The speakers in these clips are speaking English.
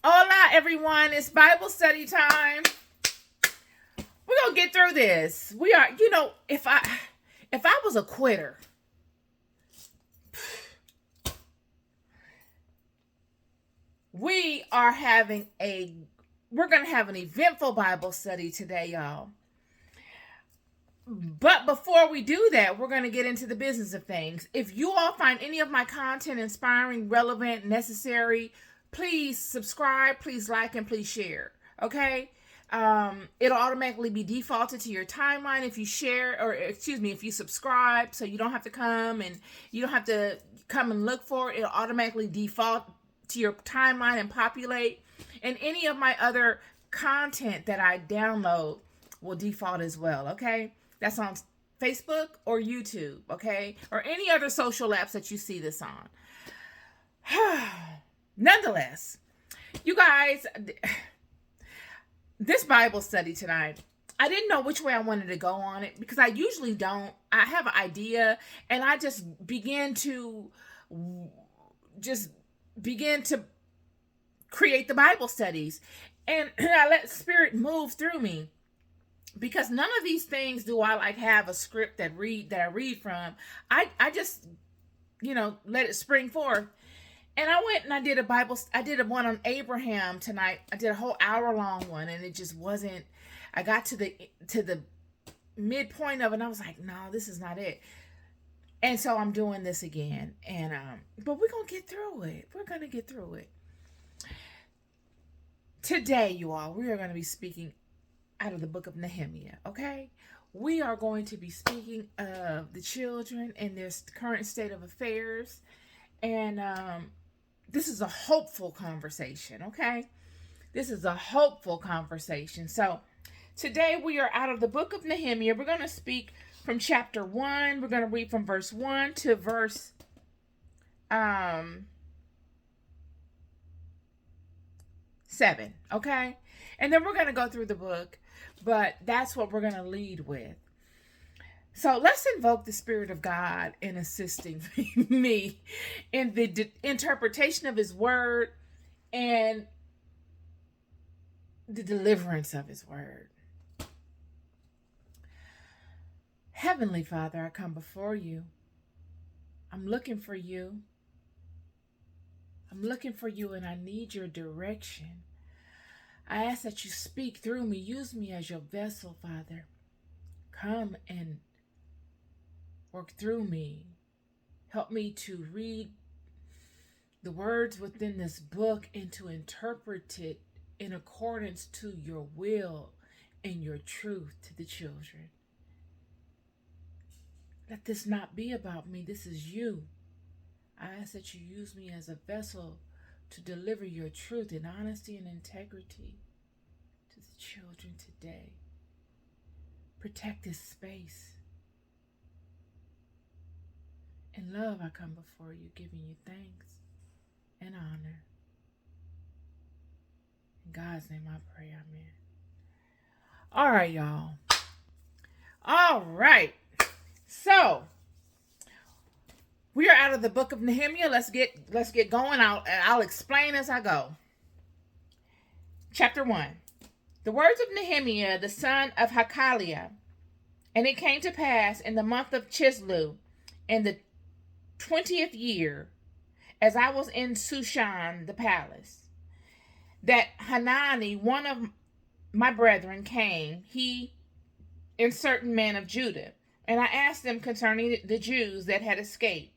Hola, everyone. It's Bible study time. We're going to get through this. We are, if I was a quitter, we are having we're going to have an eventful Bible study today, y'all. But before we do that, we're going to get into the business of things. If you all find any of my content inspiring, relevant, necessary, please subscribe, please like, and please share. Okay? It'll automatically be defaulted to your timeline if you share, or excuse me, if you subscribe, so you don't have to come and look for it. It'll automatically default to your timeline and populate. And any of my other content that I download will default as well. Okay? That's on Facebook or YouTube, okay? Or any other social apps that you see this on. Nonetheless, you guys, this Bible study tonight, I didn't know which way I wanted to go on it because I usually don't. I have an idea and I just begin to create the Bible studies. And I let Spirit move through me. Because none of these things do I have a script that I read from. I just let it spring forth. And I went and I did a one on Abraham tonight. I did a whole hour-long one, and it just wasn't. I got to the midpoint of it, and I was like, no, this is not it. And so I'm doing this again. And but we're gonna get through it. We're gonna get through it. Today, you all, we are gonna be speaking out of the book of Nehemiah, okay? We are going to be speaking of the children and their current state of affairs. And this is a hopeful conversation, okay? This is a hopeful conversation. So today we are out of the book of Nehemiah. We're going to speak from chapter 1. We're going to read from verse 1 to verse 7, okay? And then we're going to go through the book, but that's what we're going to lead with. So let's invoke the Spirit of God in assisting me in the interpretation of His Word and the deliverance of His Word. Heavenly Father, I come before you. I'm looking for you. I'm looking for you, and I need your direction. I ask that you speak through me. Use me as your vessel, Father. Come and work through me. Help me to read the words within this book and to interpret it in accordance to your will and your truth to the children. Let this not be about me. This is you. I ask that you use me as a vessel to deliver your truth in honesty and integrity to the children today. Protect this space. In love, I come before you, giving you thanks and honor. In God's name I pray, amen. All right, y'all. All right. So, we are out of the book of Nehemiah. Let's get going. I'll explain as I go. Chapter 1. The words of Nehemiah, the son of Hakaliah. And it came to pass in the month of Chislev, in the 20th year, as I was in Shushan the palace, that Hanani, one of my brethren, came, he and certain men of Judah. And I asked them concerning the Jews that had escaped,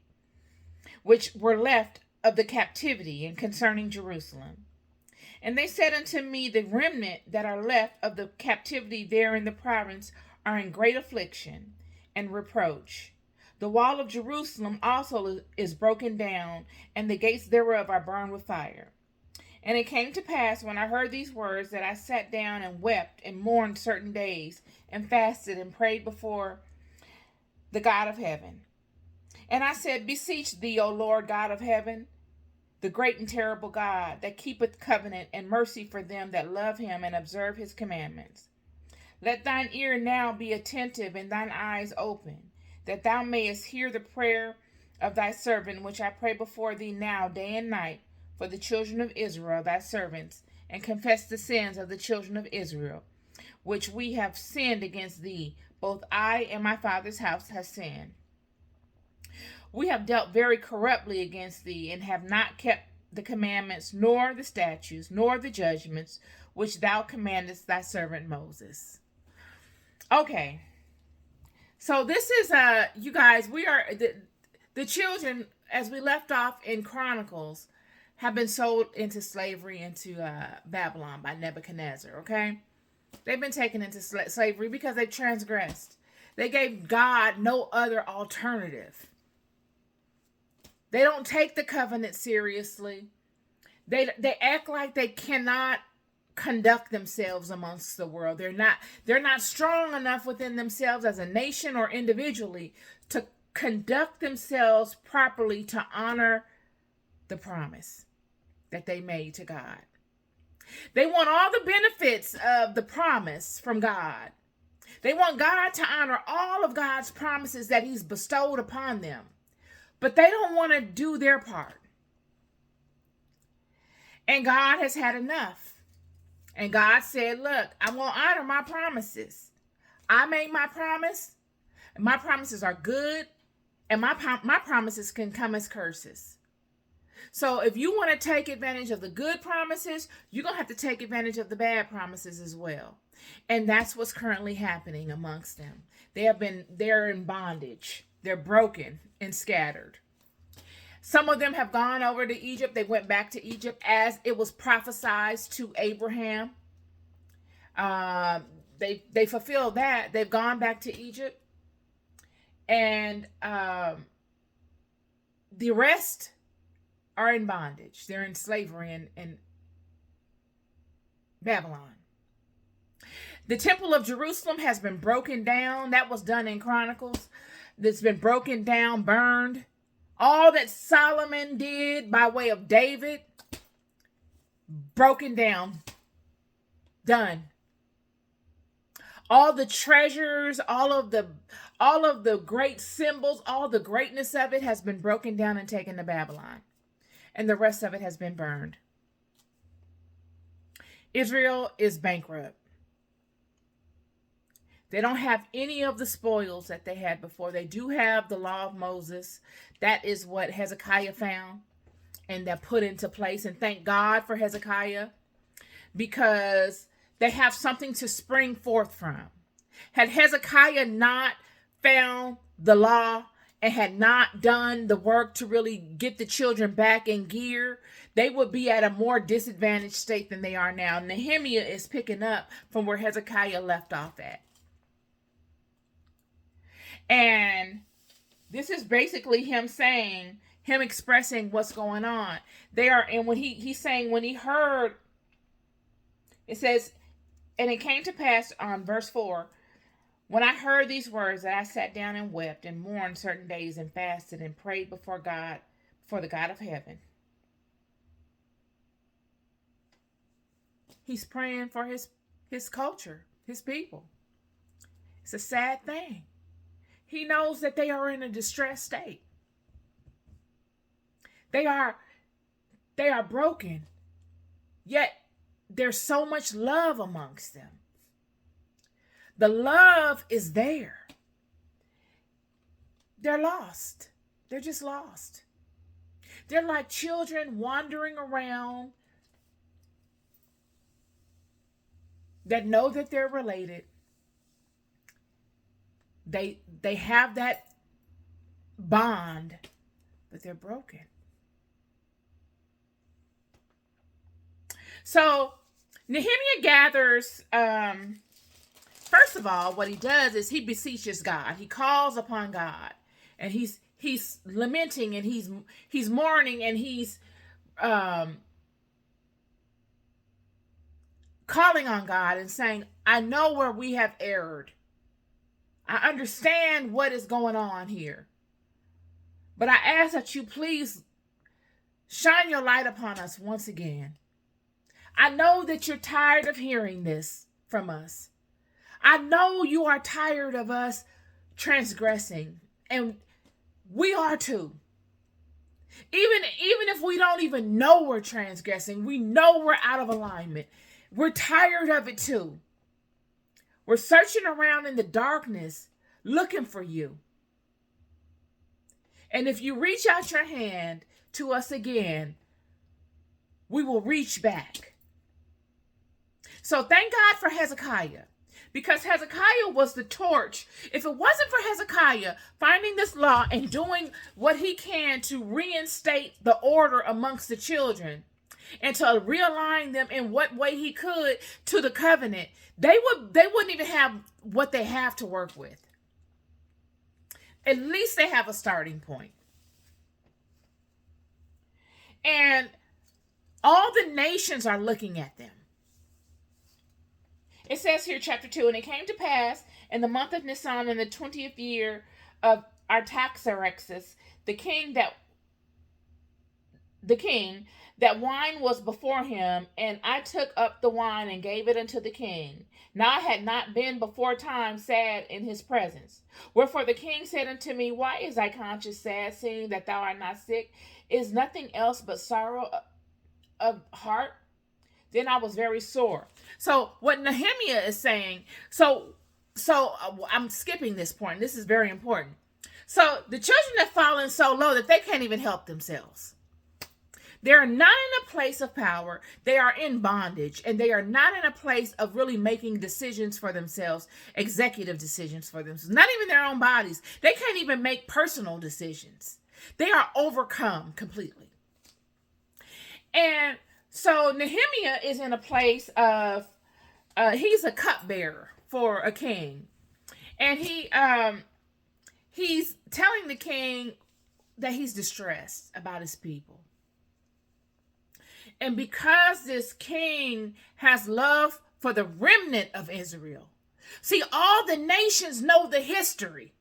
which were left of the captivity, and concerning Jerusalem. And they said unto me, the remnant that are left of the captivity there in the province are in great affliction and reproach. The wall of Jerusalem also is broken down, and the gates thereof are burned with fire. And it came to pass, when I heard these words, that I sat down and wept and mourned certain days, and fasted and prayed before the God of heaven. And I said, beseech thee, O Lord God of heaven, the great and terrible God, that keepeth covenant and mercy for them that love him and observe his commandments. Let thine ear now be attentive and thine eyes open, that thou mayest hear the prayer of thy servant, which I pray before thee now day and night for the children of Israel, thy servants, and confess the sins of the children of Israel, which we have sinned against thee. Both I and my father's house have sinned. We have dealt very corruptly against thee, and have not kept the commandments, nor the statutes, nor the judgments, which thou commandest thy servant Moses. Okay. So this is, you guys, we are, the children, as we left off in Chronicles, have been sold into slavery into Babylon by Nebuchadnezzar, okay? They've been taken into slavery because they transgressed. They gave God no other alternative. They don't take the covenant seriously. They act like they cannot conduct themselves amongst the world. They're not strong enough within themselves as a nation or individually to conduct themselves properly to honor the promise that they made to God. They want all the benefits of the promise from God. They want God to honor all of God's promises that he's bestowed upon them. But they don't want to do their part. And God has had enough. And God said, look, I'm going to honor my promises. I made my promise. My promises are good. And my promises can come as curses. So if you want to take advantage of the good promises, you're going to have to take advantage of the bad promises as well. And that's what's currently happening amongst them. They're in bondage. They're broken and scattered. Some of them have gone over to Egypt. They went back to Egypt as it was prophesied to Abraham. They fulfilled that. They've gone back to Egypt. And the rest are in bondage. They're in slavery in Babylon. The temple of Jerusalem has been broken down. That was done in Chronicles. That's been broken down, burned. All that Solomon did by way of David, broken down, done. All the treasures, all of the great symbols, all the greatness of it has been broken down and taken to Babylon. And the rest of it has been burned. Israel is bankrupt. They don't have any of the spoils that they had before. They do have the law of Moses. That is what Hezekiah found and that put into place. And thank God for Hezekiah, because they have something to spring forth from. Had Hezekiah not found the law and had not done the work to really get the children back in gear, they would be at a more disadvantaged state than they are now. Nehemiah is picking up from where Hezekiah left off at. And this is basically him expressing what's going on. And when he's saying, when he heard, it says, and it came to pass on verse 4, when I heard these words, that I sat down and wept and mourned certain days and fasted and prayed before God, for the God of heaven. He's praying for his culture, his people. It's a sad thing. He knows that they are in a distressed state. They are broken. Yet there's so much love amongst them. The love is there. They're lost. They're just lost. They're like children wandering around that know that they're related. They have that bond, but they're broken. So Nehemiah gathers, first of all, what he does is he beseeches God. He calls upon God, and he's lamenting, and he's mourning, and he's calling on God and saying, I know where we have erred. I understand what is going on here. But I ask that you please shine your light upon us once again. I know that you're tired of hearing this from us. I know you are tired of us transgressing, and we are too. Even if we don't even know we're transgressing, we know we're out of alignment. We're tired of it too. We're searching around in the darkness looking for you. And if you reach out your hand to us again, we will reach back. So thank God for Hezekiah, because Hezekiah was the torch. If it wasn't for Hezekiah finding this law and doing what he can to reinstate the order amongst the children and to realign them in what way he could to the covenant, they wouldn't even have what they have to work with. At least they have a starting point. And all the nations are looking at them. It says here, chapter 2, and it came to pass in the month of Nisan in the 20th year of Artaxerxes, the king, that wine was before him, and I took up the wine and gave it unto the king. Now I had not been before time sad in his presence. Wherefore the king said unto me, why is thy conscience sad, seeing that thou art not sick? Is nothing else but sorrow of heart? Then I was very sore. So what Nehemiah is saying, so I'm skipping this point. This is very important. So the children have fallen so low that they can't even help themselves. They're not in a place of power. They are in bondage, and they are not in a place of really making decisions for themselves, executive decisions for themselves, not even their own bodies. They can't even make personal decisions. They are overcome completely. And so Nehemiah is in a place of, he's a cupbearer for a king. And he's telling the king that he's distressed about his people. And because this king has love for the remnant of Israel, see, all the nations know the history.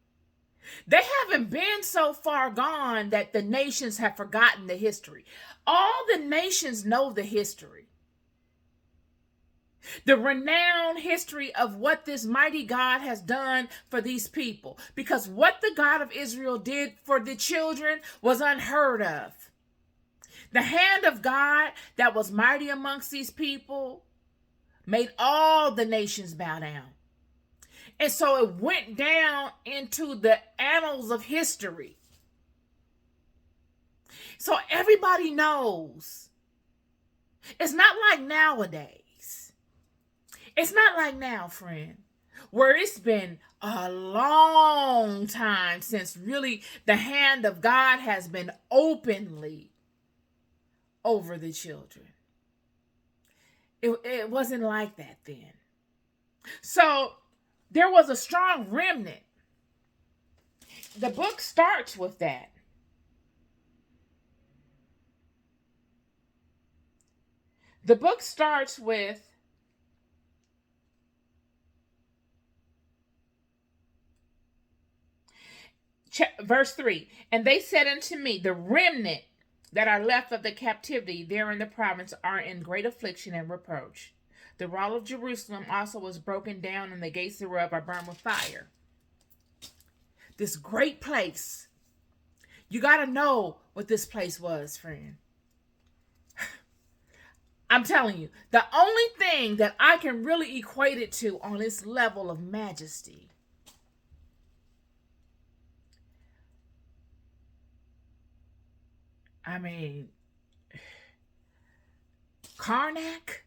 They haven't been so far gone that the nations have forgotten the history. All the nations know the history. The renowned history of what this mighty God has done for these people. Because what the God of Israel did for the children was unheard of. The hand of God that was mighty amongst these people made all the nations bow down. And so it went down into the annals of history. So everybody knows. It's not like nowadays. It's not like now, friend, where it's been a long time since really the hand of God has been openly over the children. It wasn't like that then. So there was a strong remnant. The book starts with that. The book starts with verse 3. And they said unto me, the remnant that are left of the captivity there in the province are in great affliction and reproach. The wall of Jerusalem also was broken down, and the gates thereof are burned with fire. This great place. You got to know what this place was, friend. I'm telling you, the only thing that I can really equate it to on this level of majesty Karnak,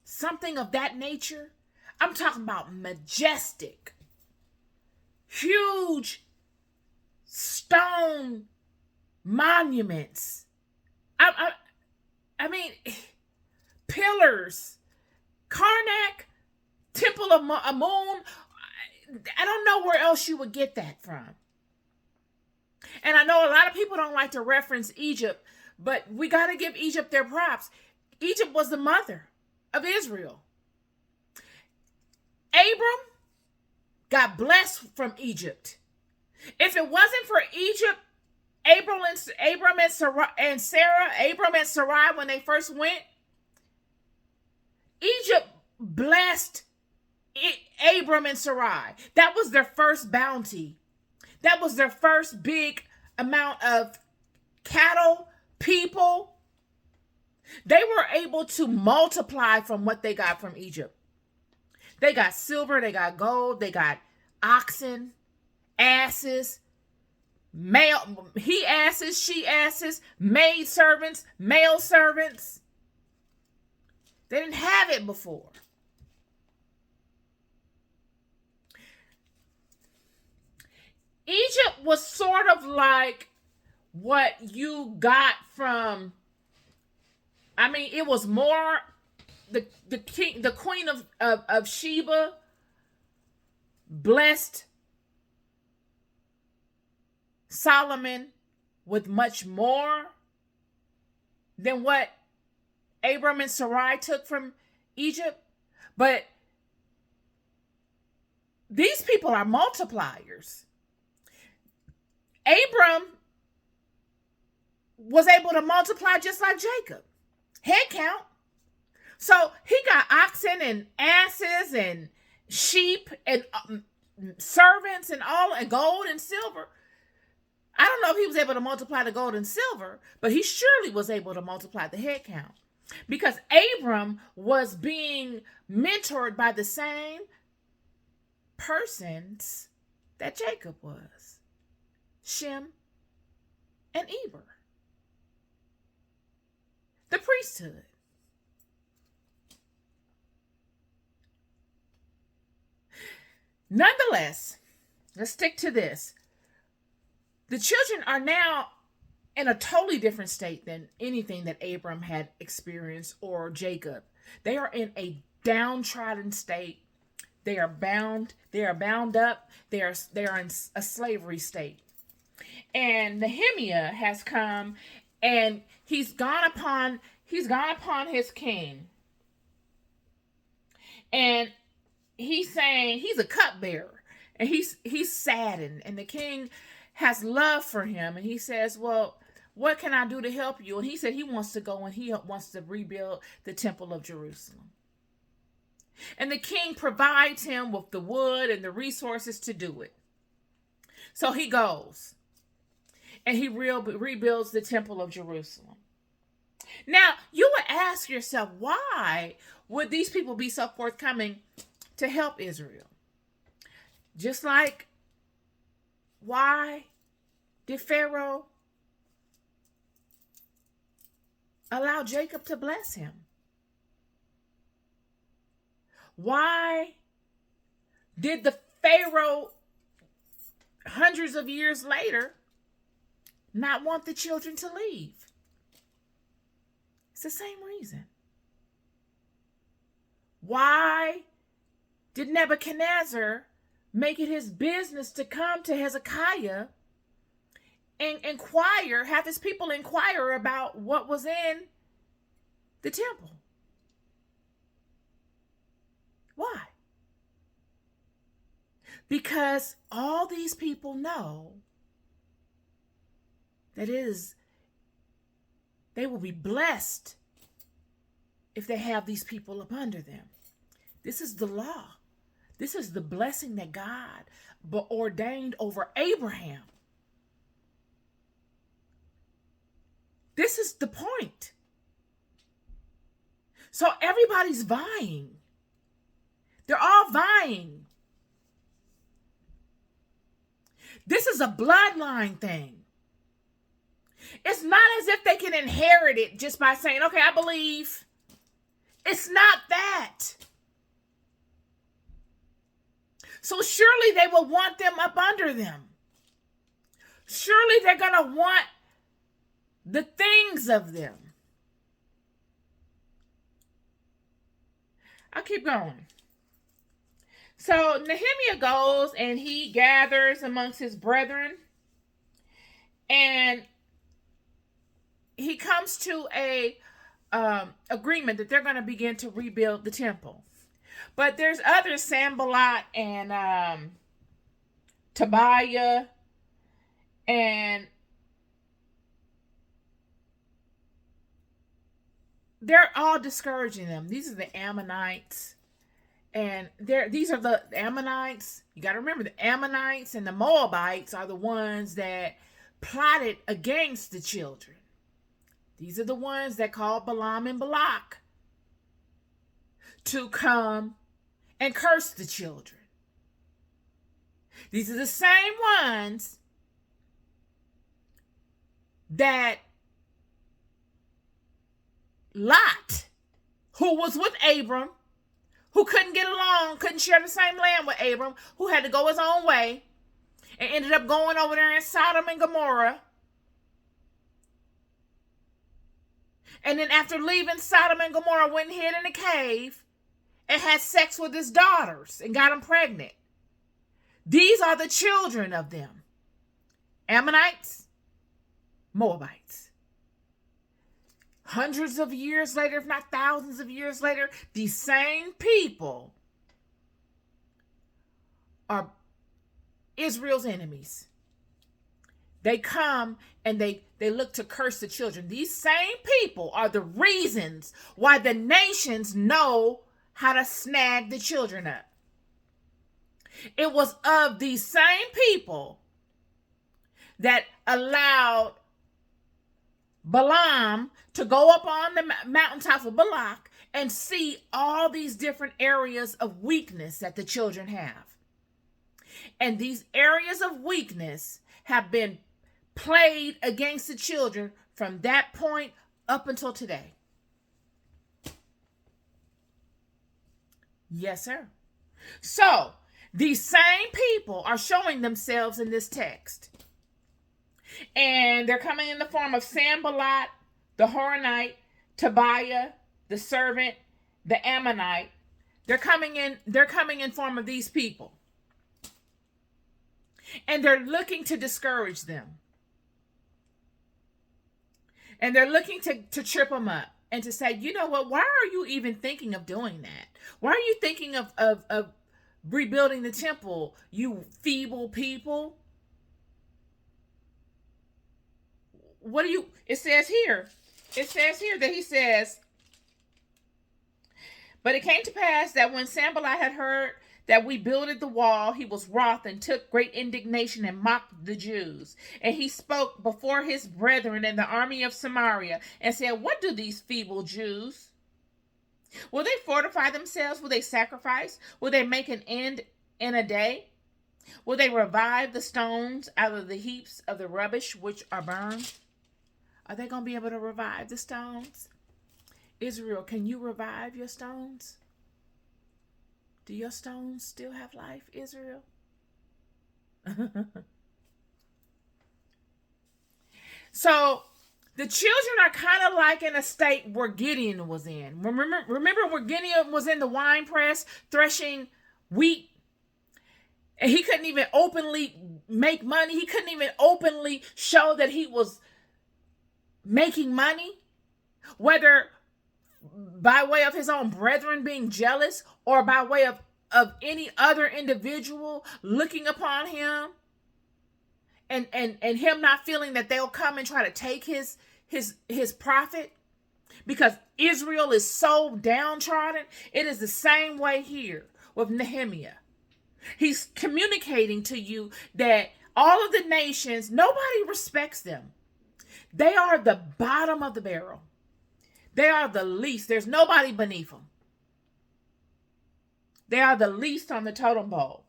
something of that nature. I'm talking about majestic, huge stone monuments. I mean, pillars. Karnak, Temple of Amun. I don't know where else you would get that from. And I know a lot of people don't like to reference Egypt, but we got to give Egypt their props. Egypt was the mother of Israel. Abram got blessed from Egypt. If it wasn't for Egypt, Abram and Sarai, when they first went, Egypt blessed Abram and Sarai. That was their first bounty. That was their first big amount of cattle, people. They were able to multiply from what they got from Egypt. They got silver, they got gold, they got oxen, asses, he asses, she asses, maid servants, male servants. They didn't have it before. Egypt was sort of like what you got from, I mean, it was more the queen of Sheba blessed Solomon with much more than what Abram and Sarai took from Egypt. But these people are multipliers. Abram was able to multiply just like Jacob. Head count. So he got oxen and asses and sheep and servants and all, and gold and silver. I don't know if he was able to multiply the gold and silver, but he surely was able to multiply the head count, because Abram was being mentored by the same persons that Jacob was, Shem and Eber, the priesthood. Nonetheless, let's stick to this. The children are now in a totally different state than anything that Abram had experienced or Jacob. They are in a downtrodden state. They are bound. They are bound up. They are in a slavery state. And Nehemiah has come, and he's gone upon his king. And he's saying he's a cupbearer, and he's saddened, and the king has love for him, and he says, well, what can I do to help you? And he said he wants to go and he wants to rebuild the temple of Jerusalem. And the king provides him with the wood and the resources to do it. So he goes and he rebuilds the temple of Jerusalem. Now, you would ask yourself, why would these people be so forthcoming to help Israel? Just like, why did Pharaoh allow Jacob to bless him? Why did the Pharaoh hundreds of years later not want the children to leave? It's the same reason. Why did Nebuchadnezzar make it his business to come to Hezekiah and have his people inquire about what was in the temple? Why? Because all these people know that they will be blessed if they have these people up under them. This is the law. This is the blessing that God ordained over Abraham. This is the point. So everybody's vying. They're all vying. This is a bloodline thing. It's not as if they can inherit it just by saying, okay, I believe. It's not that. So surely they will want them up under them. Surely they're going to want the things of them. I'll keep going. So Nehemiah goes and he gathers amongst his brethren, and he comes to a agreement that they're going to begin to rebuild the temple. But there's others, Sanballat and Tobiah, and they're all discouraging them. These are the Ammonites. And these are the Ammonites. You got to remember, the Ammonites and the Moabites are the ones that plotted against the children. These are the ones that called Balaam and Balak to come and curse the children. These are the same ones that Lot, who was with Abram, who couldn't get along, couldn't share the same land with Abram, who had to go his own way, and ended up going over there in Sodom and Gomorrah. And then after leaving Sodom and Gomorrah, went and hid in a cave and had sex with his daughters and got them pregnant. These are the children of them. Ammonites, Moabites. Hundreds of years later, if not thousands of years later, these same people are Israel's enemies. They come and they look to curse the children. These same people are the reasons why the nations know how to snag the children up. It was of these same people that allowed Balaam to go up on the mountaintop of Balak and see all these different areas of weakness that the children have. And these areas of weakness have been played against the children from that point up until today. Yes, sir. So, these same people are showing themselves in this text. And they're coming in the form of Sanballat, the Horonite, Tobiah, the servant, the Ammonite. They're coming in form of these people. And they're looking to discourage them. And they're looking to trip them up and to say, you know what, why are you even thinking of doing that? Why are you thinking of rebuilding the temple, you feeble people? What do you, it says here that he says, but it came to pass that when Sanballat had heard that we builded the wall, he was wroth and took great indignation and mocked the Jews. And he spoke before his brethren in the army of Samaria and said, what do these feeble Jews? Will they fortify themselves? Will they sacrifice? Will they make an end in a day? Will they revive the stones out of the heaps of the rubbish which are burned? Are they going to be able to revive the stones? Israel, can you revive your stones? Do your stones still have life, Israel? So the children are kind of like in a state where Gideon was in. Remember where Gideon was in the wine press threshing wheat? And he couldn't even openly make money. He couldn't even openly show that he was making money, whether by way of his own brethren being jealous or by way of any other individual looking upon him and him not feeling that they'll come and try to take his profit because Israel is so downtrodden. It is the same way here with Nehemiah. He's communicating to you that all of the nations, nobody respects them. They are the bottom of the barrel. They are the least. There's nobody beneath them. They are the least on the totem pole.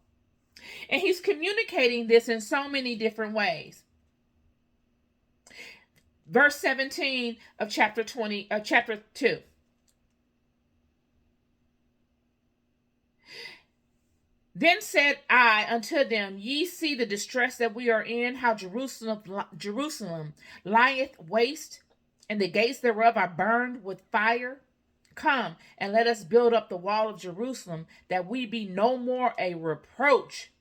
And he's communicating this in so many different ways. Verse 17 of chapter 2. Then said I unto them, ye see the distress that we are in, how Jerusalem lieth waste, and the gates thereof are burned with fire. Come, and let us build up the wall of Jerusalem, that we be no more a reproach.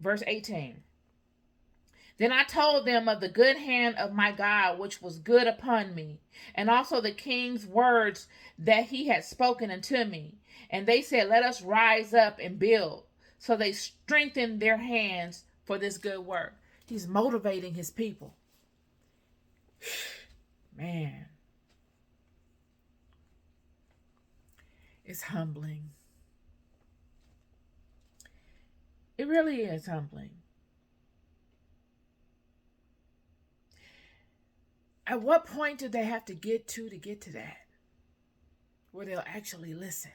Verse 18. Then I told them of the good hand of my God, which was good upon me, and also the king's words that he had spoken unto me. And they said, let us rise up and build. So they strengthened their hands for this good work. He's motivating his people. Man. It's humbling. It really is humbling. At what point do they have to get to that? Where they'll actually listen.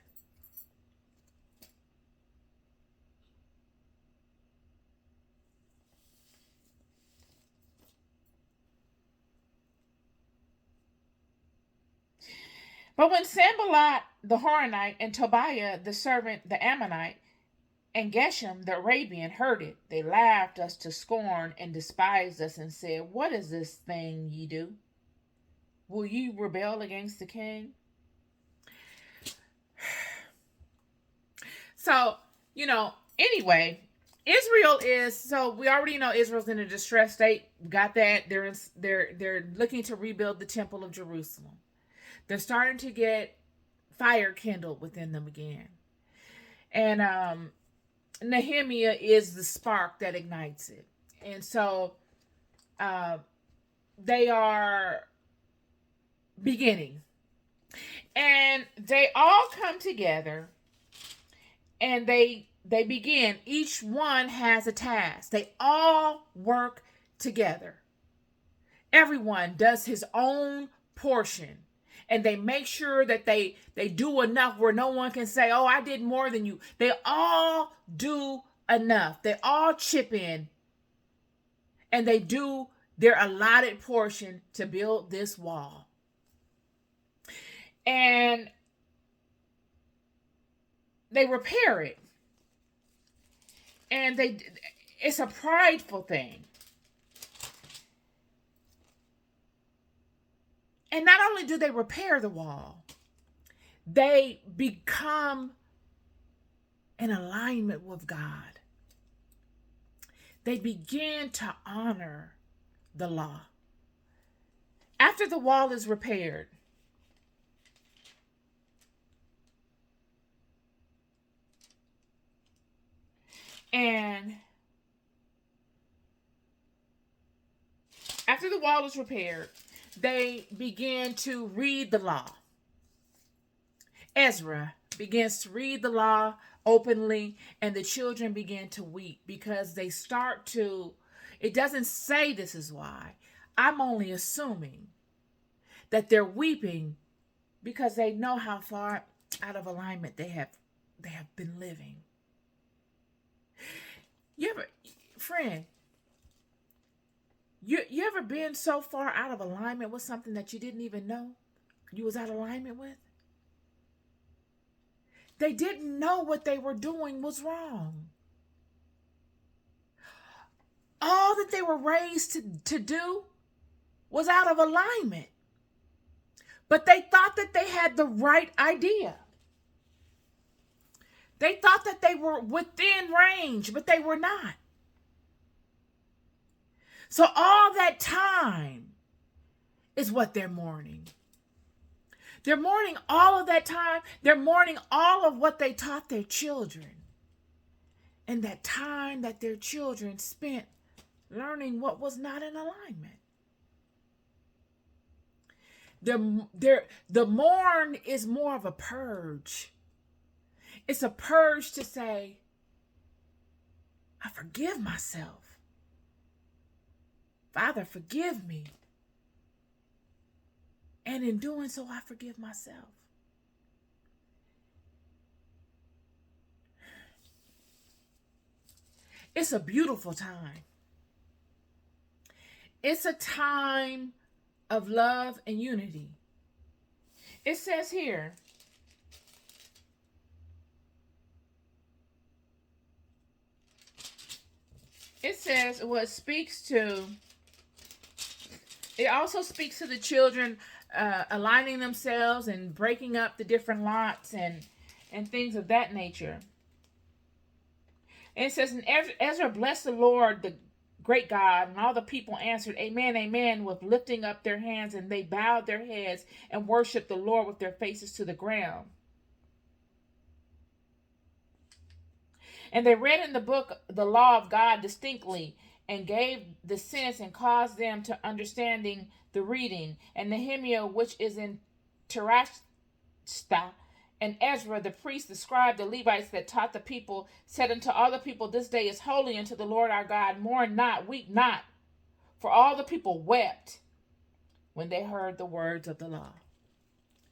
But when Sanballat the Horonite and Tobiah the servant the Ammonite and Geshem the Arabian heard it, they laughed us to scorn and despised us and said, "What is this thing ye do? Will ye rebel against the king?" So, anyway, Israel is, so we already know Israel's in a distressed state. Got that. They're looking to rebuild the temple of Jerusalem. They're starting to get fire kindled within them again. And Nehemiah is the spark that ignites it. And so they are beginning. And they all come together and they begin. Each one has a task. They all work together. Everyone does his own portion. And they make sure that they do enough where no one can say, "Oh, I did more than you." They all do enough. They all chip in. And they do their allotted portion to build this wall. And they repair it. And it's a prideful thing. And not only do they repair the wall, they become in alignment with God. They begin to honor the law. After the wall is repaired, and after the wall is repaired, they begin to read the law. Ezra begins to read the law openly, and the children begin to weep because they start to, it doesn't say this is why. I'm only assuming that they're weeping because they know how far out of alignment they have been living. Friend, you ever been so far out of alignment with something that you didn't even know you was out of alignment with? They didn't know what they were doing was wrong. All that they were raised to do was out of alignment. But they thought that they had the right idea. They thought that they were within range, but they were not. So all that time is what they're mourning. They're mourning all of that time. They're mourning all of what they taught their children. And that time that their children spent learning what was not in alignment. The mourn is more of a purge. It's a purge to say, I forgive myself. Father, forgive me. And in doing so, I forgive myself. It's a beautiful time. It's a time of love and unity. It says here, it also speaks to the children aligning themselves and breaking up the different lots and things of that nature. And it says, and Ezra blessed the Lord, the great God, and all the people answered, Amen, amen, with lifting up their hands, and they bowed their heads and worshiped the Lord with their faces to the ground. And they read in the book the law of God distinctly, and gave the sense and caused them to understanding the reading. And Nehemiah, which is in Tirashta, And Ezra, the priest, the scribe, the Levites that taught the people, said unto all the people, this day is holy unto the Lord our God. Mourn not, weep not. For all the people wept when they heard the words of the law.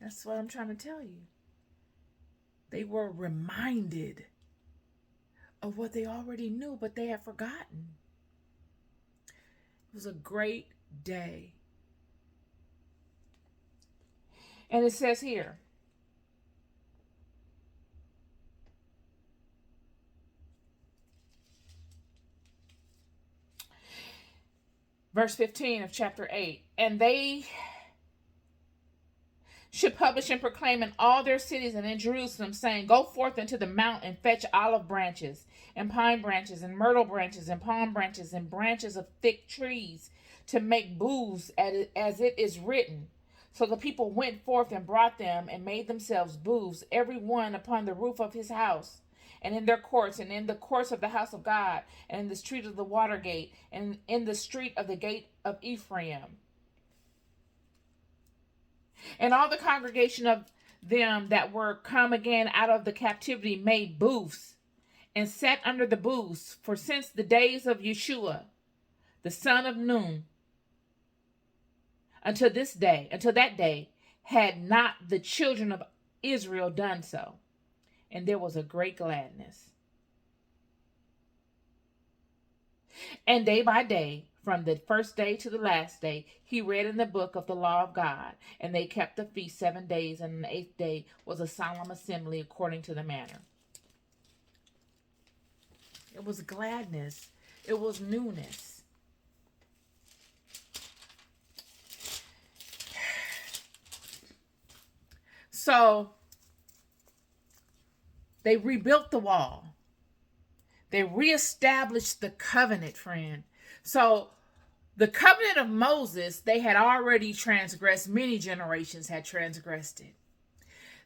That's what I'm trying to tell you. They were reminded of what they already knew, but they had forgotten. It was a great day. And it says here, verse 15 of chapter 8, and they should publish and proclaim in all their cities and in Jerusalem, saying, go forth into the mount and fetch olive branches and pine branches and myrtle branches and palm branches and branches of thick trees to make booths, as it is written. So the people went forth and brought them and made themselves booths, every one upon the roof of his house, and in their courts, and in the courts of the house of God, and in the street of the water gate, and in the street of the gate of Ephraim. And all the congregation of them that were come again out of the captivity made booths, and sat under the booths, for since the days of Yeshua, the son of Nun, until that day, had not the children of Israel done so. And there was a great gladness. And day by day, from the first day to the last day, he read in the book of the law of God. And they kept the feast 7 days, and the 8th day was a solemn assembly according to the manner. It was gladness. It was newness. So they rebuilt the wall. They reestablished the covenant, friend. So the covenant of Moses, they had already transgressed. Many generations had transgressed it.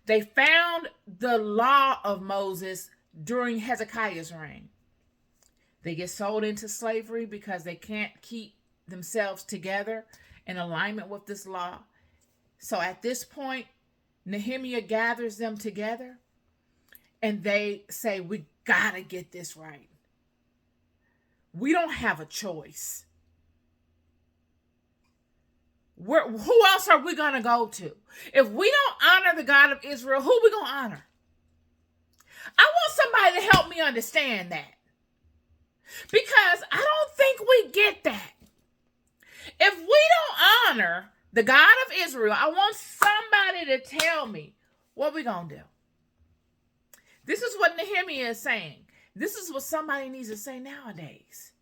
They found the law of Moses during Hezekiah's reign. They get sold into slavery because they can't keep themselves together in alignment with this law. So at this point, Nehemiah gathers them together and they say, we gotta get this right. We don't have a choice. Who else are we going to go to? If we don't honor the God of Israel, who are we going to honor? I want somebody to help me understand that. Because I don't think we get that. If we don't honor the God of Israel, I want somebody to tell me what we're going to do. This is what Nehemiah is saying. This is what somebody needs to say nowadays.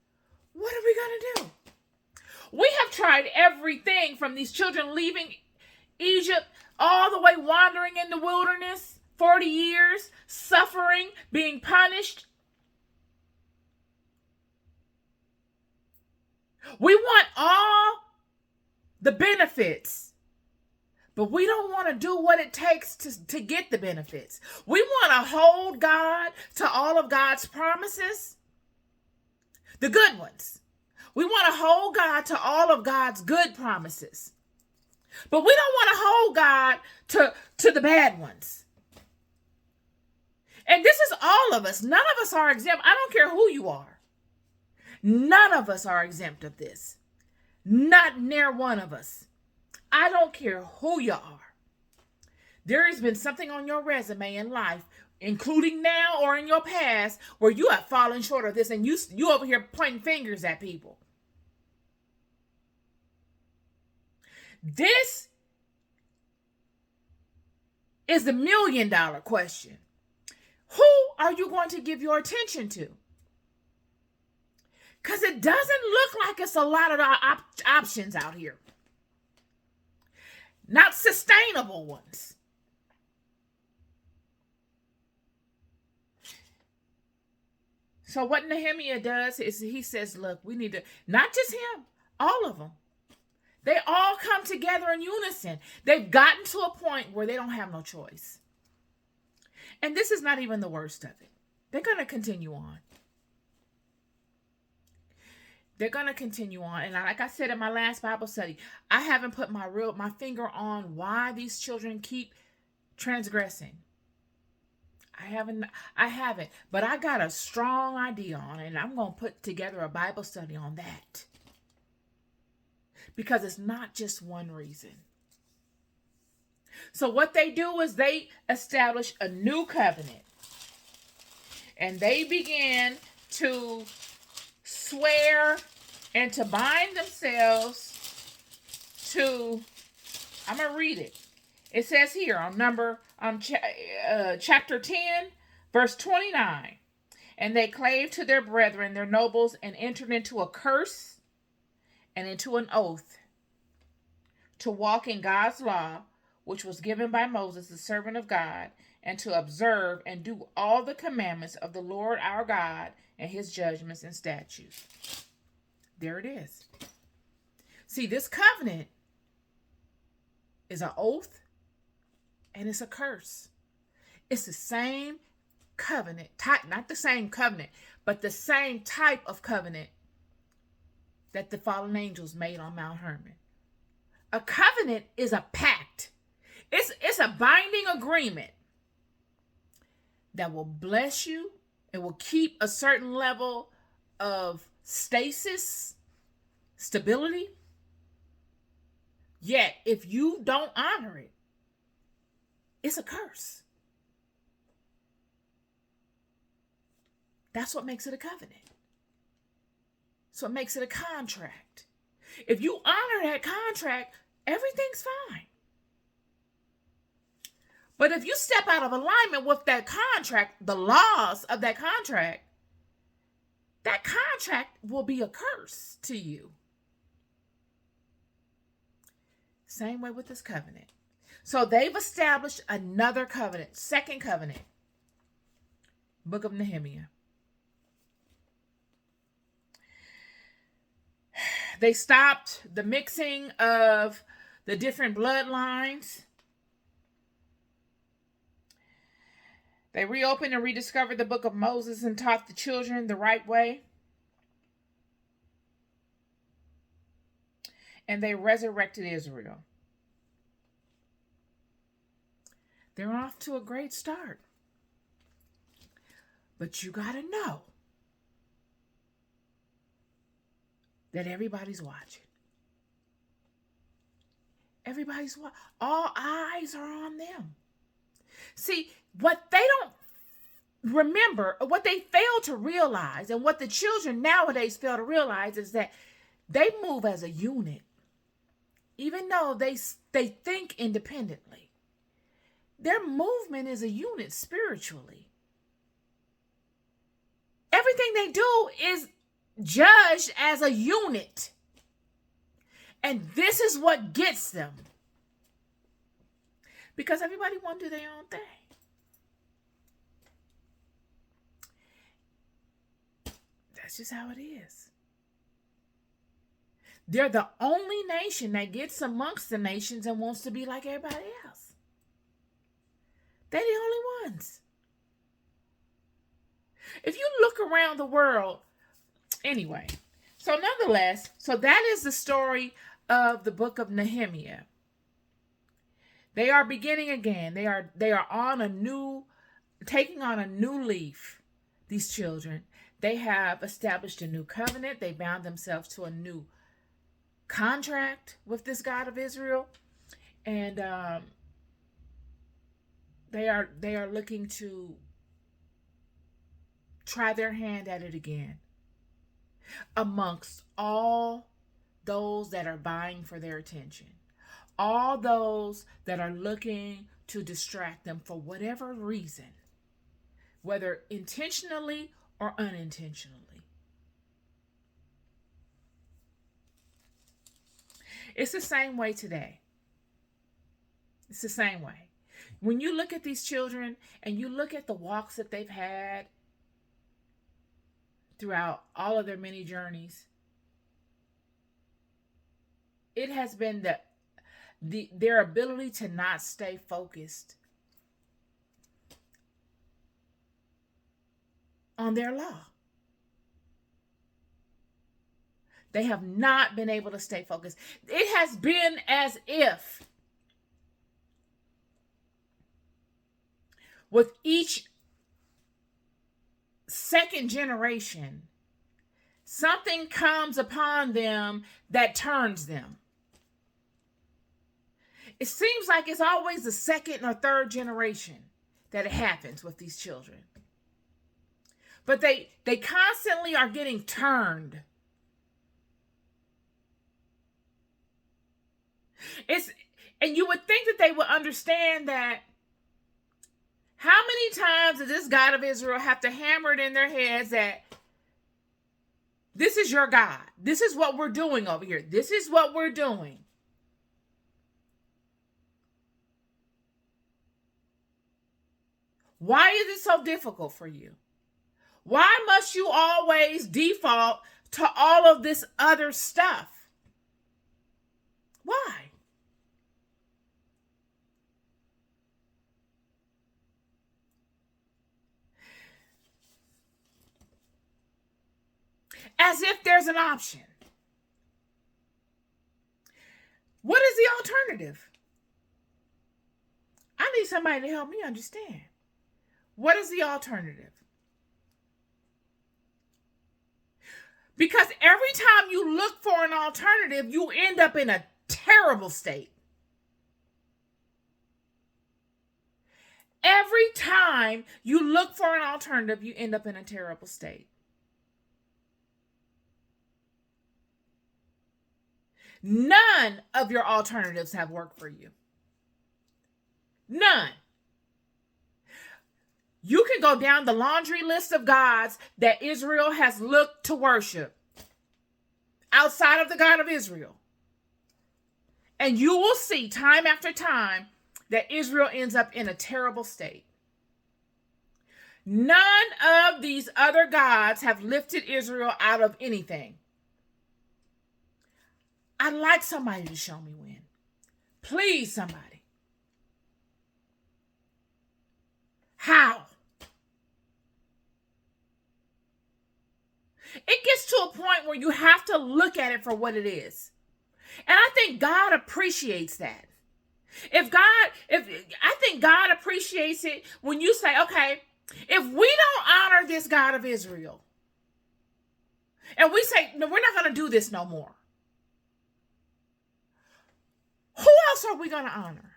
What are we going to do? We have tried everything from these children leaving Egypt all the way wandering in the wilderness, 40 years, suffering, being punished. We want all the benefits, but we don't want to do what it takes to get the benefits. We want to hold God to all of God's promises, the good ones. We want to hold God to all of God's good promises. But we don't want to hold God to the bad ones. And this is all of us. None of us are exempt. I don't care who you are. None of us are exempt of this. Not near one of us. I don't care who you are. There has been something on your resume in life, including now or in your past, where you have fallen short of this and you over here pointing fingers at people. This is the $1 million question. Who are you going to give your attention to? Because it doesn't look like it's a lot of options out here. Not sustainable ones. So what Nehemiah does is he says, look, we need to, not just him, all of them. They all come together in unison. They've gotten to a point where they don't have no choice. And this is not even the worst of it. They're going to continue on. They're going to continue on. And like I said in my last Bible study, I haven't put my finger on why these children keep transgressing. I haven't, but I got a strong idea on it, and I'm going to put together a Bible study on that. Because it's not just one reason. So what they do is they establish a new covenant. And they begin to swear and to bind themselves to, I'm going to read it. It says here on chapter 10, verse 29. And they clave to their brethren, their nobles, and entered into a curse and into an oath to walk in God's law, which was given by Moses, the servant of God, and to observe and do all the commandments of the Lord our God and his judgments and statutes. There it is. See, this covenant is an oath and it's a curse. It's the same covenant type, not the same covenant, but the same type of covenant that the fallen angels made on Mount Hermon. A covenant is a pact. It's a binding agreement that will bless you. It will keep a certain level of stasis, stability. Yet, if you don't honor it, it's a curse. That's what makes it a covenant. So it makes it a contract. If you honor that contract, everything's fine. But if you step out of alignment with that contract, the laws of that contract will be a curse to you. Same way with this covenant. So they've established another covenant, second covenant. Book of Nehemiah. They stopped the mixing of the different bloodlines. They reopened and rediscovered the book of Moses and taught the children the right way. And they resurrected Israel. They're off to a great start. But you got to know that everybody's watching. Everybody's watching. All eyes are on them. See, what they don't remember, what they fail to realize, and what the children nowadays fail to realize is that they move as a unit. Even though they think independently. Their movement is a unit spiritually. Everything they do is judged as a unit. And this is what gets them. Because everybody want to do their own thing. That's just how it is. They're the only nation that gets amongst the nations and wants to be like everybody else. They're the only ones. If you look around the world, anyway. So nonetheless, so that is the story of the book of Nehemiah. They are beginning again. They are on a new, taking on a new leaf, these children. They have established a new covenant. They bound themselves to a new contract with this God of Israel. And they are looking to try their hand at it again. Amongst all those that are vying for their attention. All those that are looking to distract them for whatever reason, whether intentionally or unintentionally. It's the same way today. It's the same way. When you look at these children and you look at the walks that they've had throughout all of their many journeys, it has been their ability to not stay focused on their law. They have not been able to stay focused. It has been as if with each second generation, something comes upon them that turns them. It seems like it's always the second or third generation that it happens with these children. But they constantly are getting turned. And you would think that they would understand that. How many times does this God of Israel have to hammer it in their heads that this is your God? This is what we're doing over here. This is what we're doing. Why is it so difficult for you? Why must you always default to all of this other stuff? Why? As if there's an option. What is the alternative? I need somebody to help me understand. What is the alternative? Because every time you look for an alternative, you end up in a terrible state. Every time you look for an alternative, you end up in a terrible state. None of your alternatives have worked for you. None. You can go down the laundry list of gods that Israel has looked to worship outside of the God of Israel. And you will see time after time that Israel ends up in a terrible state. None of these other gods have lifted Israel out of anything. I'd like somebody to show me when. Please, somebody. How? It gets to a point where you have to look at it for what it is. And I think God appreciates that. I think God appreciates it when you say, okay, if we don't honor this God of Israel, and we say, no, we're not going to do this no more. Who else are we going to honor?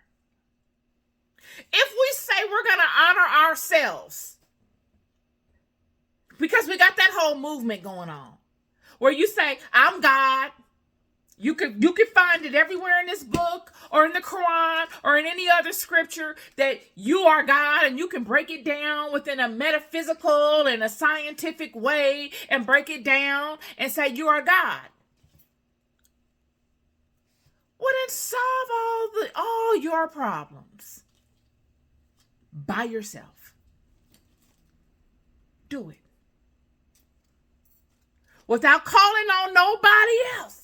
If we say we're going to honor ourselves, because we got that whole movement going on, where you say, I'm God. You can find it everywhere in this book or in the Quran or in any other scripture that you are God, and you can break it down within a metaphysical and a scientific way and break it down and say you are God. Wouldn't solve all your problems by yourself. Do it. Without calling on nobody else.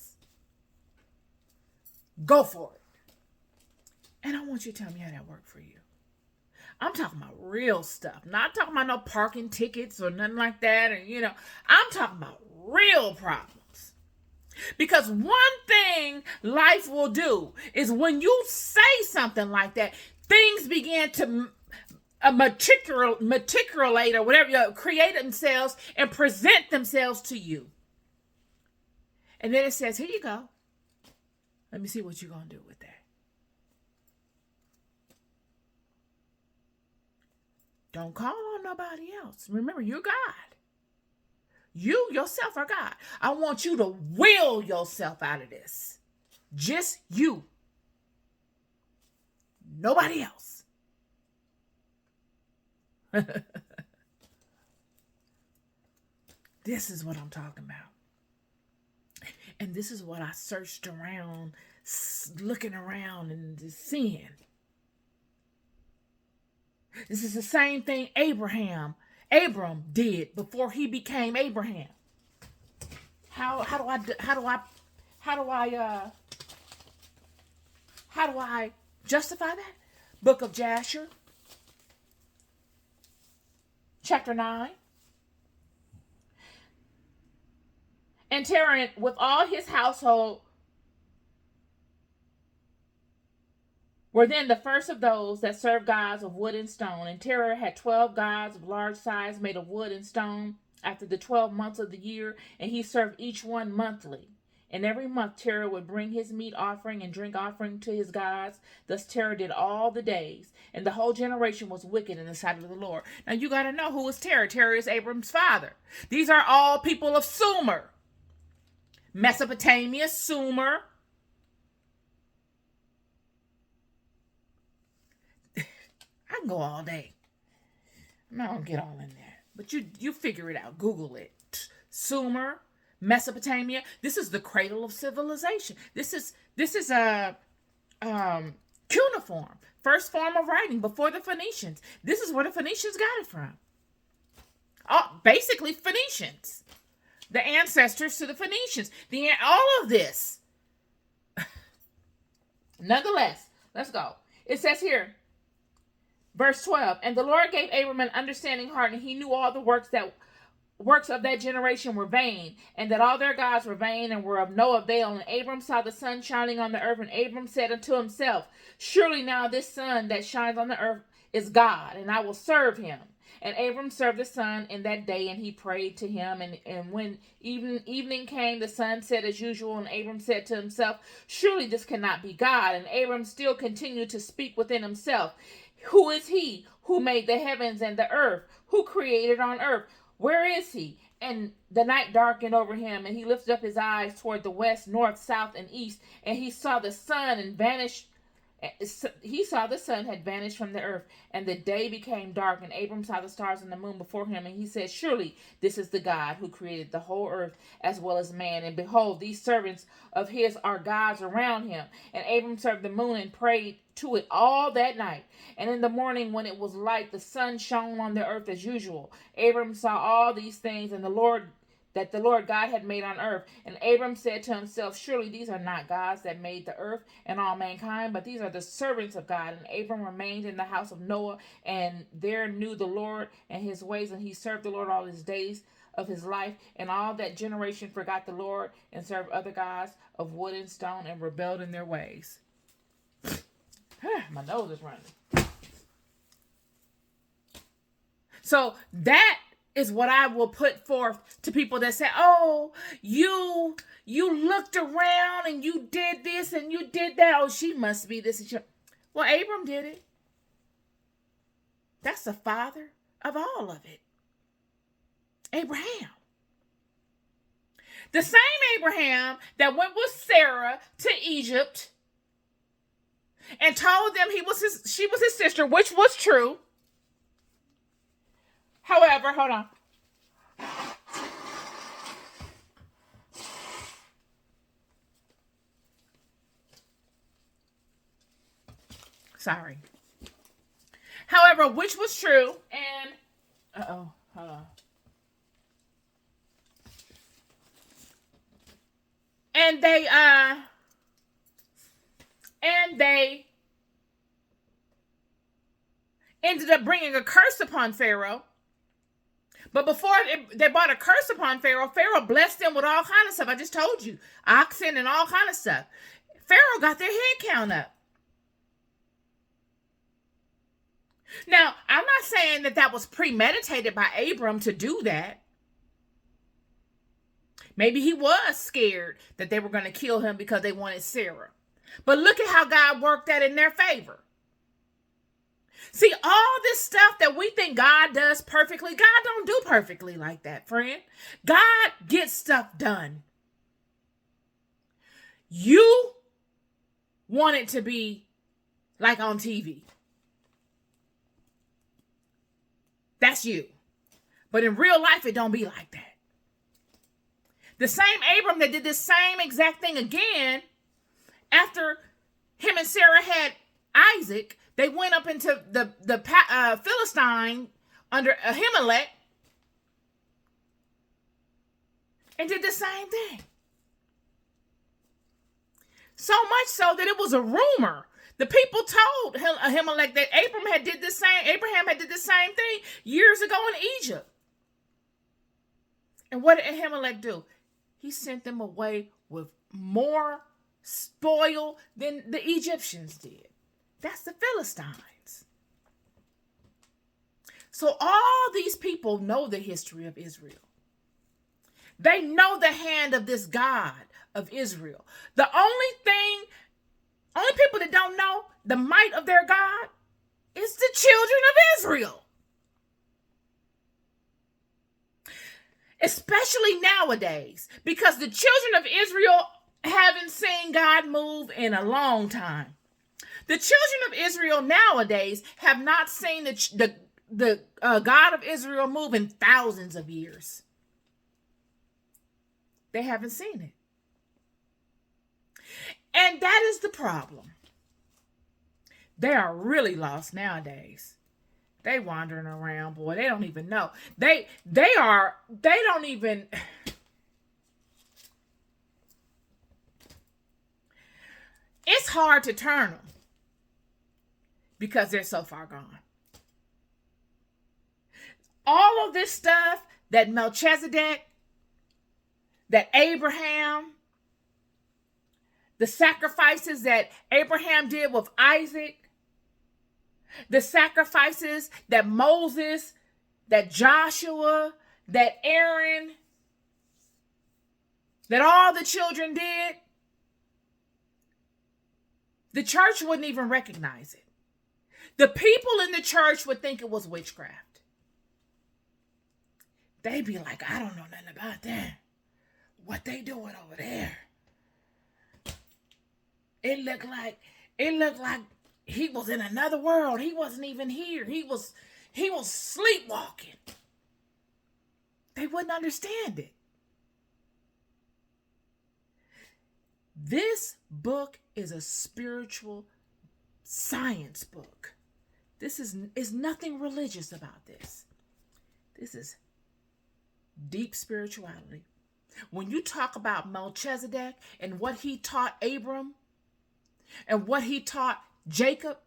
Go for it. And I want you to tell me how that worked for you. I'm talking about real stuff. Not talking about no parking tickets or nothing like that. And, I'm talking about real problems. Because one thing life will do is when you say something like that, things begin to matriculate or whatever, create themselves and present themselves to you. And then it says, here you go. Let me see what you're going to do with that. Don't call on nobody else. Remember, you're God. You yourself are God. I want you to will yourself out of this. Just you. Nobody else. This is what I'm talking about. And this is what I searched around, looking around and seeing. This is the same thing Abram did before he became Abraham. How do I justify that? Book of Jasher, chapter 9. And Terah with all his household were then the first of those that served gods of wood and stone. And Terah had 12 gods of large size made of wood and stone after the 12 months of the year, and he served each one monthly. And every month Terah would bring his meat offering and drink offering to his gods. Thus Terah did all the days, and the whole generation was wicked in the sight of the Lord. Now you got to know who is Terah. Terah is Abram's father. These are all people of Sumer. Mesopotamia, Sumer. I can go all day. I'm not going to get all in there. But you figure it out. Google it. Sumer, Mesopotamia. This is the cradle of civilization. This is a cuneiform, first form of writing before the Phoenicians. This is where the Phoenicians got it from. Basically Phoenicians, the ancestors to the Phoenicians. All of this. Nonetheless, let's go. It says here, verse 12, and the Lord gave Abram an understanding heart, and he knew all the works of that generation were vain, and that all their gods were vain and were of no avail. And Abram saw the sun shining on the earth, and Abram said unto himself, surely now this sun that shines on the earth is God, and I will serve him. And Abram served the sun in that day, and he prayed to him. And when evening came, the sun set as usual, and Abram said to himself, surely this cannot be God. And Abram still continued to speak within himself, who is he who made the heavens and the earth? Who created on earth? Where is he? And the night darkened over him, and he lifted up his eyes toward the west, north, south, and east, and he saw the sun and vanished. He saw the sun had vanished from the earth, and the day became dark, and Abram saw the stars and the moon before him, and he said, surely this is the God who created the whole earth as well as man, and behold, these servants of his are gods around him. And Abram served the moon and prayed to it all that night. And in the morning when it was light, the sun shone on the earth as usual. Abram saw all these things, and the Lord God had made on earth. And Abram said to himself, surely these are not gods that made the earth and all mankind, but these are the servants of God. And Abram remained in the house of Noah, and there knew the Lord and his ways, and he served the Lord all his days of his life. And all that generation forgot the Lord and served other gods of wood and stone, and rebelled in their ways. My nose is running. So that is what I will put forth to people that say, oh, you looked around and you did this and you did that. Oh, she must be this. Well, Abram did it. That's the father of all of it. Abraham. The same Abraham that went with Sarah to Egypt and told them she was his sister, which was true. However, hold on. Sorry. However, which was true, and hold on. And they ended up bringing a curse upon Pharaoh. But before they brought a curse upon Pharaoh, Pharaoh blessed them with all kind of stuff. I just told you, oxen and all kind of stuff. Pharaoh got their head count up. Now, I'm not saying that was premeditated by Abram to do that. Maybe he was scared that they were going to kill him because they wanted Sarah. But look at how God worked that in their favor. See, all this stuff that we think God does perfectly, God don't do perfectly like that, friend. God gets stuff done. You want it to be like on TV. That's you. But in real life, it don't be like that. The same Abram that did this same exact thing again, after him and Sarah had Isaac, they went up into the Philistine under Ahimelech and did the same thing. So much so that it was a rumor. The people told Ahimelech that Abraham had did the same thing years ago in Egypt. And what did Ahimelech do? He sent them away with more spoil than the Egyptians did. That's the Philistines. So all these people know the history of Israel. They know the hand of this God of Israel. The only people that don't know the might of their God is the children of Israel. Especially nowadays, because the children of Israel haven't seen God move in a long time. The children of Israel nowadays have not seen the God of Israel move in thousands of years. They haven't seen it. And that is the problem. They are really lost nowadays. They wandering around, boy. They don't even know. They don't even. It's hard to turn them because they're so far gone. All of this stuff that Melchizedek, that Abraham, the sacrifices that Abraham did with Isaac, the sacrifices that Moses, that Joshua, that Aaron, that all the children did, the church wouldn't even recognize it. The people in the church would think it was witchcraft. They'd be like, I don't know nothing about that. What they doing over there? It looked like he was in another world. He wasn't even here. He was sleepwalking. They wouldn't understand it. This book is a spiritual science book. This is nothing religious about this. This is deep spirituality. When you talk about Melchizedek and what he taught Abram and what he taught Jacob,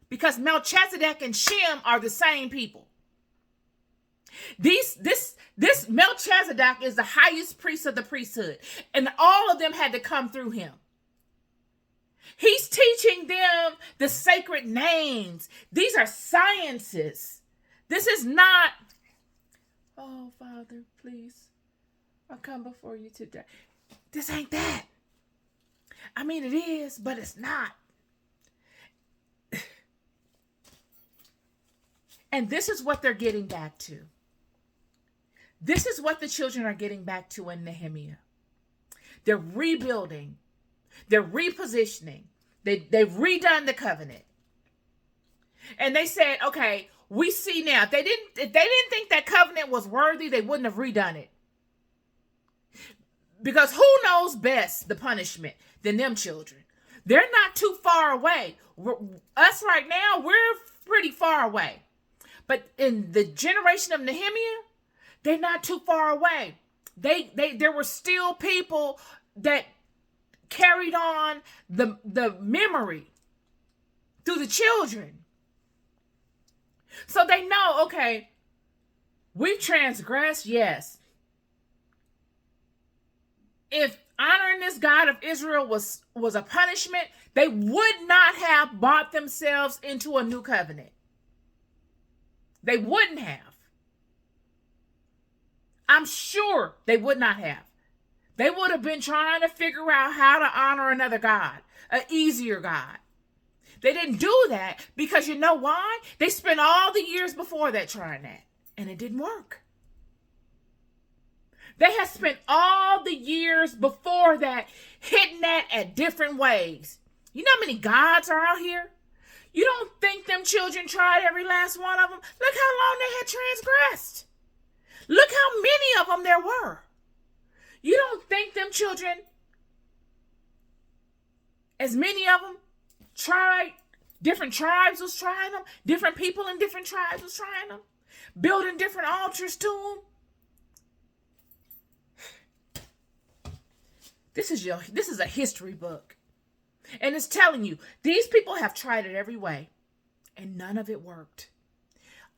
because Melchizedek and Shem are the same people. This Melchizedek is the highest priest of the priesthood, and all of them had to come through him. He's teaching them the sacred names. These are sciences. This is not, oh, Father, please, I come before you today. This ain't that. I mean, it is, but it's not. And this is what they're getting back to. This is what the children are getting back to in Nehemiah. They're rebuilding. They're repositioning. They've redone the covenant. And they said, okay, we see now. If they didn't think that covenant was worthy, they wouldn't have redone it. Because who knows best the punishment than them children? They're not too far away. Us right now, we're pretty far away. But in the generation of Nehemiah, they're not too far away. There were still people that carried on the memory through the children. So they know, okay, we've transgressed, yes. If honoring this God of Israel was a punishment, they would not have bought themselves into a new covenant. They wouldn't have. I'm sure they would not have. They would have been trying to figure out how to honor another God, an easier God. They didn't do that because you know why? They spent all the years before that trying that, and it didn't work. They had spent all the years before that hitting that at different ways. You know how many gods are out here? You don't think them children tried every last one of them? Look how long they had transgressed. Look how many of them there were. You don't think them children, as many of them, tried, different tribes was trying them, different people in different tribes was trying them, building different altars to them. This is a history book. And it's telling you, these people have tried it every way, and none of it worked.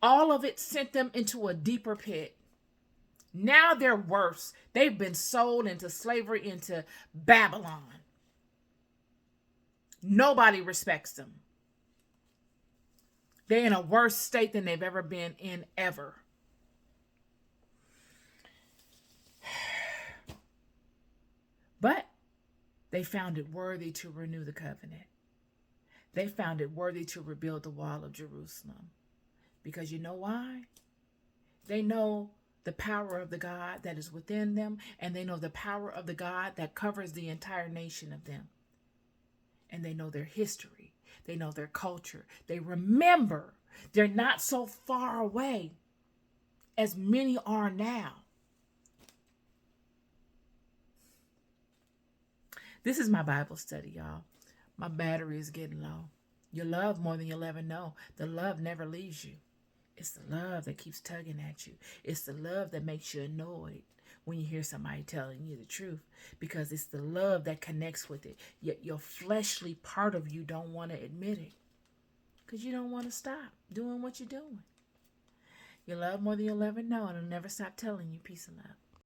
All of it sent them into a deeper pit. Now they're worse. They've been sold into slavery, into Babylon. Nobody respects them. They're in a worse state than they've ever been in ever. But they found it worthy to renew the covenant. They found it worthy to rebuild the wall of Jerusalem. Because you know why? They know the power of the God that is within them, and they know the power of the God that covers the entire nation of them. And they know their history. They know their culture. They remember they're not so far away as many are now. This is my Bible study, y'all. My battery is getting low. You love more than you'll ever know. The love never leaves you. It's the love that keeps tugging at you. It's the love that makes you annoyed when you hear somebody telling you the truth, because it's the love that connects with it. Yet your fleshly part of you don't want to admit it because you don't want to stop doing what you're doing. You love more than you'll ever know, and I'll never stop telling you peace and love.